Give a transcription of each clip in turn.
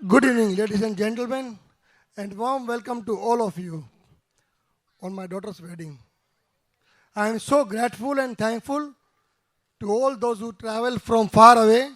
Good evening, ladies and gentlemen, and warm welcome to all of you on my daughter's wedding. I am so grateful and thankful to all those who travel from far away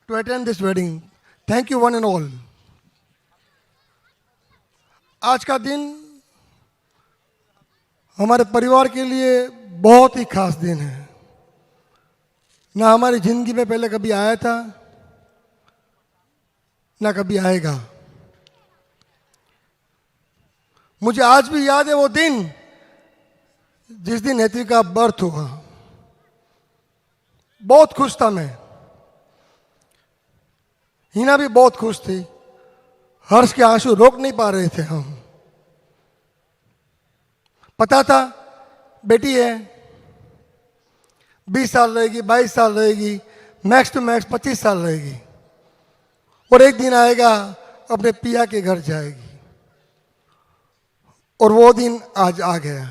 to attend this wedding. Thank you, one and all. आज का दिन हमारे परिवार के लिए बहुत ही खास दिन है। ना हमारी जिंदगी में पहले कभी आया था, ना कभी आएगा। मुझे आज भी याद है वो दिन जिस दिन हेतवी का बर्थ हुआ। बहुत खुश था मैं, हिना भी बहुत खुश थी। हर्ष के आंसू रोक नहीं पा रहे थे हम। पता था बेटी है, 20 साल रहेगी, 22 साल रहेगी, मैक्स टू मैक्स 25 साल रहेगी, और एक दिन आएगा अपने पिया के घर जाएगी। और वो दिन आज आ गया।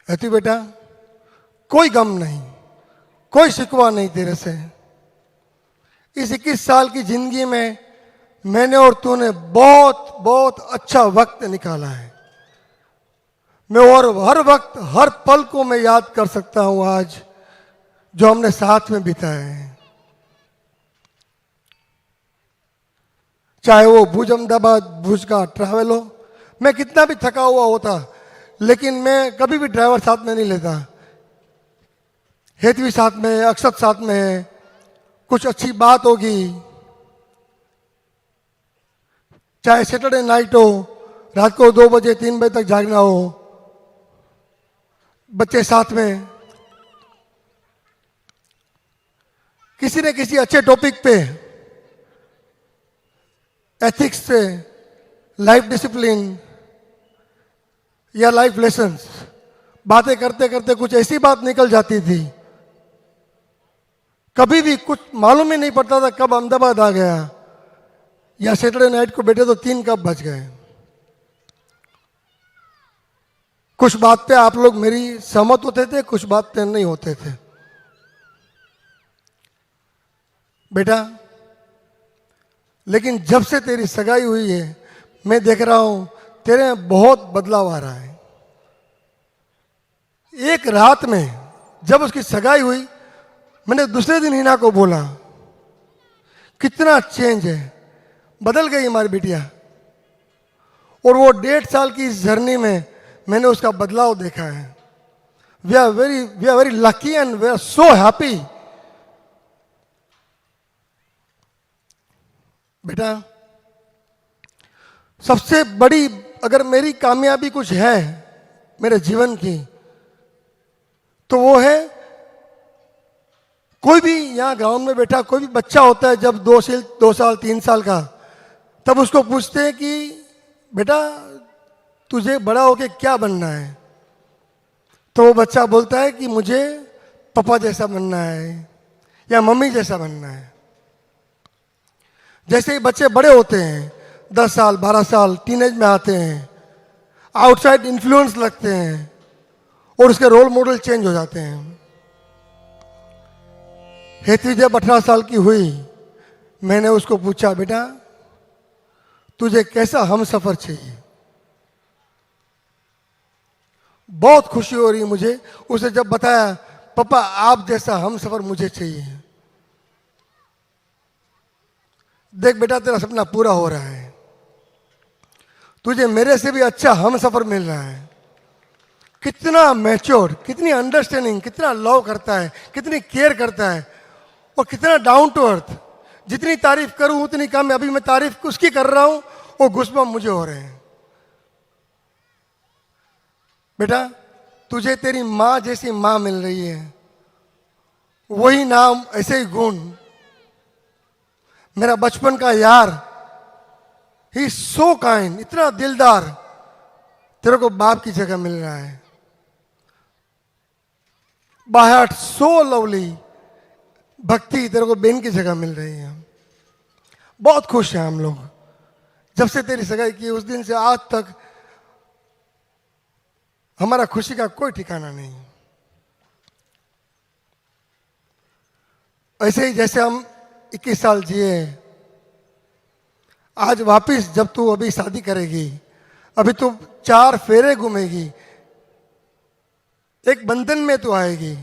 हेतु बेटा, कोई गम नहीं, कोई शिकवा नहीं तेरे से। इस 21 साल की जिंदगी में मैंने और तूने बहुत बहुत अच्छा वक्त निकाला है। मैं और हर वक्त हर पल को मैं याद कर सकता हूं आज जो हमने साथ में बिताए हैं। चाहे वो भुज अहमदाबाद भुज का ट्रैवल हो, मैं कितना भी थका हुआ होता लेकिन मैं कभी भी ड्राइवर साथ में नहीं लेता। हेतवी साथ में है, अक्षत साथ में है, कुछ अच्छी बात होगी, चाहे सैटरडे नाइट हो, रात को 2 बजे 3 बजे तक जागना हो, बच्चे साथ में, किसी न किसी अच्छे टॉपिक पे, एथिक्स से, लाइफ डिसिप्लिन या लाइफ लेसन्स, बातें करते करते कुछ ऐसी बात निकल जाती थी, कभी भी कुछ मालूम ही नहीं पड़ता था कब अहमदाबाद आ गया या सैटरडे नाइट को बैठे तो 3 कब बज गए। कुछ बात पे आप लोग मेरी सहमत होते थे, कुछ बात पे नहीं होते थे। बेटा, लेकिन जब से तेरी सगाई हुई है मैं देख रहा हूं तेरे में बहुत बदलाव आ रहा है। एक रात में जब उसकी सगाई हुई, मैंने दूसरे दिन हिना को बोला कितना चेंज है, बदल गई हमारी बिटिया। और वो 1.5 साल की इस जर्नी में मैंने उसका बदलाव देखा है। We are very lucky and we are so happy. बेटा, सबसे बड़ी अगर मेरी कामयाबी कुछ है मेरे जीवन की तो वो है, कोई भी यहाँ ग्राउंड में बैठा कोई भी बच्चा होता है जब 2 साल 3 साल का, तब उसको पूछते हैं कि बेटा तुझे बड़ा होके क्या बनना है, तो वो बच्चा बोलता है कि मुझे पापा जैसा बनना है या मम्मी जैसा बनना है। जैसे ही बच्चे बड़े होते हैं, 10 साल 12 साल टीनेज में आते हैं, आउटसाइड इन्फ्लुएंस लगते हैं और उसके रोल मॉडल चेंज हो जाते हैं। हेतवी जब 18 साल की हुई, मैंने उसको पूछा बेटा तुझे कैसा हम सफर चाहिए। बहुत खुशी हो रही मुझे उसे जब बताया पापा आप जैसा हम सफर मुझे चाहिए। देख बेटा, तेरा सपना पूरा हो रहा है, तुझे मेरे से भी अच्छा हम सफर मिल रहा है। कितना मैच्योर, कितनी अंडरस्टैंडिंग, कितना लव करता है, कितनी केयर करता है और कितना डाउन टू अर्थ। जितनी तारीफ करूं उतनी कम है। अभी मैं तारीफ उसकी कर रहा हूं और गुस्बम मुझे हो रहे हैं। बेटा, तुझे तेरी मां जैसी मां मिल रही है, वही नाम ऐसे ही गुण। मेरा बचपन का यार, ही सो काइंड, इतना दिलदार, तेरे को बाप की जगह मिल रहा है। बाय हार्ट सो लवली, भक्ति तेरे को बहन की जगह मिल रही है। बहुत खुश हैं हम लोग। जब से तेरी सगाई की उस दिन से आज तक हमारा खुशी का कोई ठिकाना नहीं। ऐसे ही जैसे हम 21 साल जिए। आज वापिस जब तू अभी शादी करेगी, अभी तू 4 फेरे घूमेगी, एक बंधन में तू आएगी।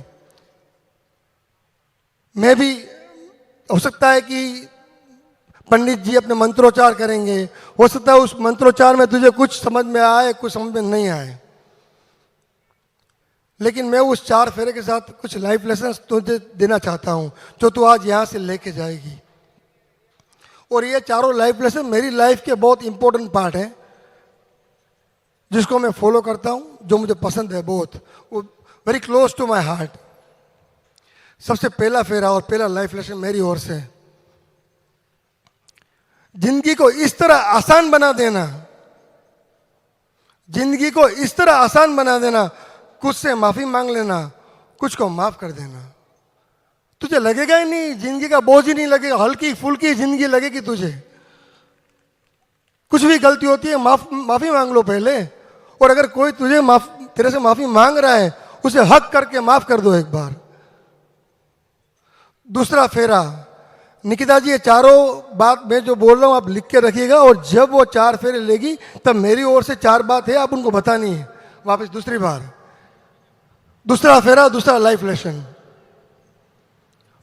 मैं भी, हो सकता है कि पंडित जी अपने मंत्रोच्चार करेंगे, हो सकता है उस मंत्रोच्चार में तुझे कुछ समझ में आए, कुछ समझ में नहीं आए, लेकिन मैं उस 4 फेरे के साथ कुछ लाइफ लेसन तुझे देना चाहता हूं, जो तू आज यहां से लेके जाएगी। और ये चारों लाइफ लेसन मेरी लाइफ के बहुत इंपॉर्टेंट पार्ट है, जिसको मैं फॉलो करता हूं, जो मुझे पसंद है बहुत, वो very close to my heart. सबसे पहला फेरा और पहला लाइफ लेसन मेरी ओर से, जिंदगी को इस तरह आसान बना देना, जिंदगी को इस तरह आसान बना देना, कुछ से माफी मांग लेना, कुछ को माफ कर देना। तुझे लगेगा ही नहीं, जिंदगी का बोझ ही नहीं लगेगा, हल्की फुल्की जिंदगी लगेगी तुझे। कुछ भी गलती होती है माफी मांग लो पहले, और अगर कोई तुझे तेरे से माफी मांग रहा है, उसे हक करके माफ कर दो एक बार। दूसरा फेरा, निकिता जी ये चारों बात मैं जो बोल रहा हूं आप लिख के रखिएगा, और जब वो 4 फेरे लेगी तब मेरी ओर से 4 बात है, आप उनको बतानी है वापस दूसरी बार। दूसरा फेरा, दूसरा लाइफ लेसन।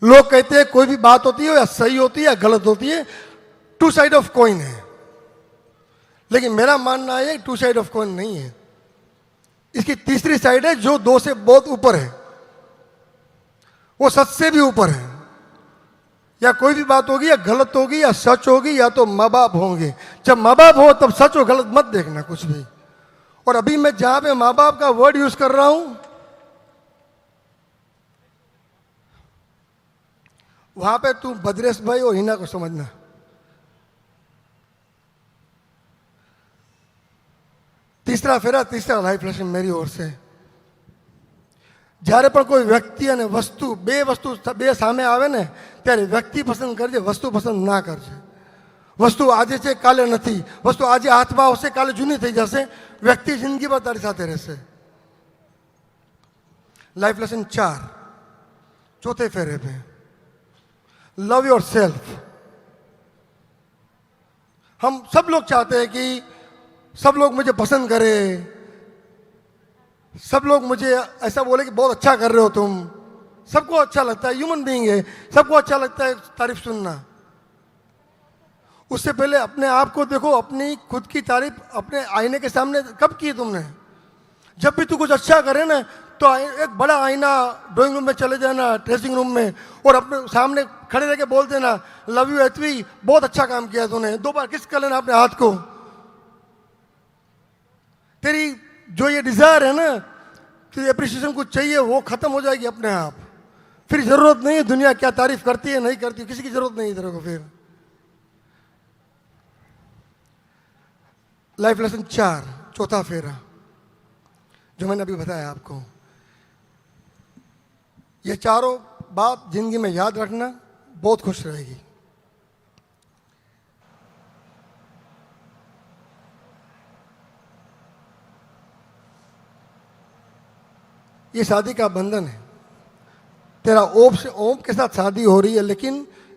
लोग कहते हैं कोई भी बात होती है या सही होती है या गलत होती है, 2 साइड ऑफ कॉइन है, लेकिन मेरा मानना है 2 साइड ऑफ कॉइन नहीं है। इसकी तीसरी साइड है जो 2 से बहुत ऊपर है, वो सच से भी ऊपर है। या कोई भी बात होगी या गलत होगी या सच होगी, या तो माँ बाप होंगे। जब माँ बाप हो तब सच और गलत मत देखना कुछ भी। और अभी मैं जहां पे माँ बाप का वर्ड यूज कर रहा हूं, वहां पे तू भद्रेश भाई और हिना को समझना। तीसरा फेरा, तीसरा लाइफ लेसन मेरी ओर से, જ્યારે પણ કોઈ વ્યક્તિ અને વસ્તુ બે સામે આવે ને, ત્યારે વ્યક્તિ પસંદ કરજે, વસ્તુ પસંદ ના કરજે। વસ્તુ આજે છે કાલે નથી, વસ્તુ આજે હાથમાં આવશે કાલે જૂની થઈ જશે, વ્યક્તિ જિંદગીભર તારી સાથે રહેશે। लाइफ लेसन 4, चौथे फेरे पे, लव योर सेल्फ। हम सब लोग चाहते हैं कि सब लोग मुझे पसंद करें, सब लोग मुझे ऐसा बोले कि बहुत अच्छा कर रहे हो तुम। सबको अच्छा लगता है, ह्यूमन बीइंग है, सबको अच्छा लगता है तारीफ सुनना। उससे पहले अपने आप को देखो, अपनी खुद की तारीफ अपने आईने के सामने कब की तुमने? जब भी तू कुछ अच्छा करे ना, तो एक बड़ा आईना ड्राइंग रूम में चले जाना, ड्रेसिंग रूम में, और अपने सामने खड़े रह के बोल देना, लव यू एथवी, बहुत अच्छा काम किया तूने। 2 बार किस कर लेना अपने हाथ को। तेरी जो ये डिजायर है ना कि एप्रिसिएशन कुछ चाहिए, वो खत्म हो जाएगी अपने आप। फिर जरूरत नहीं है दुनिया क्या तारीफ करती है नहीं करती, किसी की जरूरत नहीं तेरे को। फिर लाइफ लेसन 4, चौथा फेरा, जो मैंने अभी बताया आपको। ये चारों बात जिंदगी में याद रखना, बहुत खुश रहेगी। ये शादी का बंधन है, तेरा ओम के साथ शादी हो रही है, लेकिन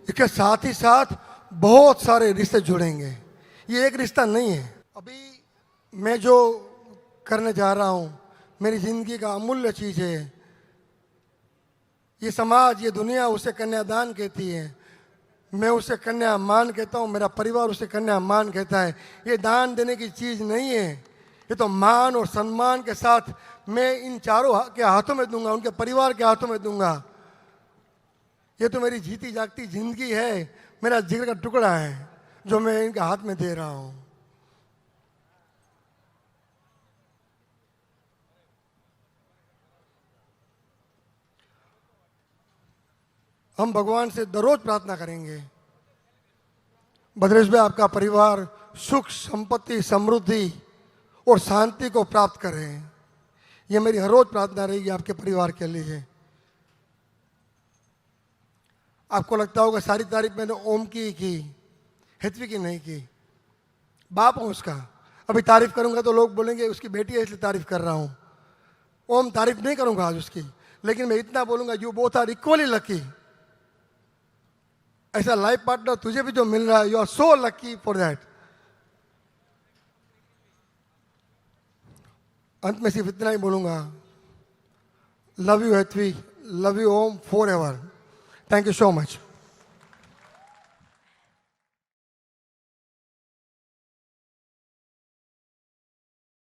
इसके साथ ही साथ बहुत सारे रिश्ते जुड़ेंगे। ये एक रिश्ता नहीं है। अभी मैं जो करने जा रहा हूँ मेरी जिंदगी का अमूल्य चीज है। ये समाज, ये दुनिया उसे कन्यादान कहती है, मैं उसे कन्या मान कहता हूँ, मेरा परिवार उसे कन्या मान कहता है। ये दान देने की चीज नहीं है, ये तो मान और सम्मान के साथ मैं इन चारों के हाथों में दूंगा, उनके परिवार के हाथों में दूंगा। ये तो मेरी जीती जागती जिंदगी है, मेरा जिगर का टुकड़ा है जो मैं इनके हाथ में दे रहा हूं। हम भगवान से दररोज प्रार्थना करेंगे, भद्रेश भाई आपका परिवार सुख, संपत्ति, समृद्धि और शांति को प्राप्त करें। ये मेरी हर रोज प्रार्थना रहेगी आपके परिवार के लिए। आपको लगता होगा सारी तारीफ मैंने ओम की, हितवी की नहीं की। बाप हूं उसका, अभी तारीफ करूंगा तो लोग बोलेंगे उसकी बेटी है इसलिए तारीफ कर रहा हूं। ओम तारीफ नहीं करूंगा आज उसकी, लेकिन मैं इतना बोलूंगा, you both are equally lucky ऐसा लाइफ पार्टनर तुझे भी जो मिल रहा है, you are so lucky for that. अंत में सिर्फ इतना ही बोलूंगा, लव यू हैथवी, love you Om forever. Thank you so much.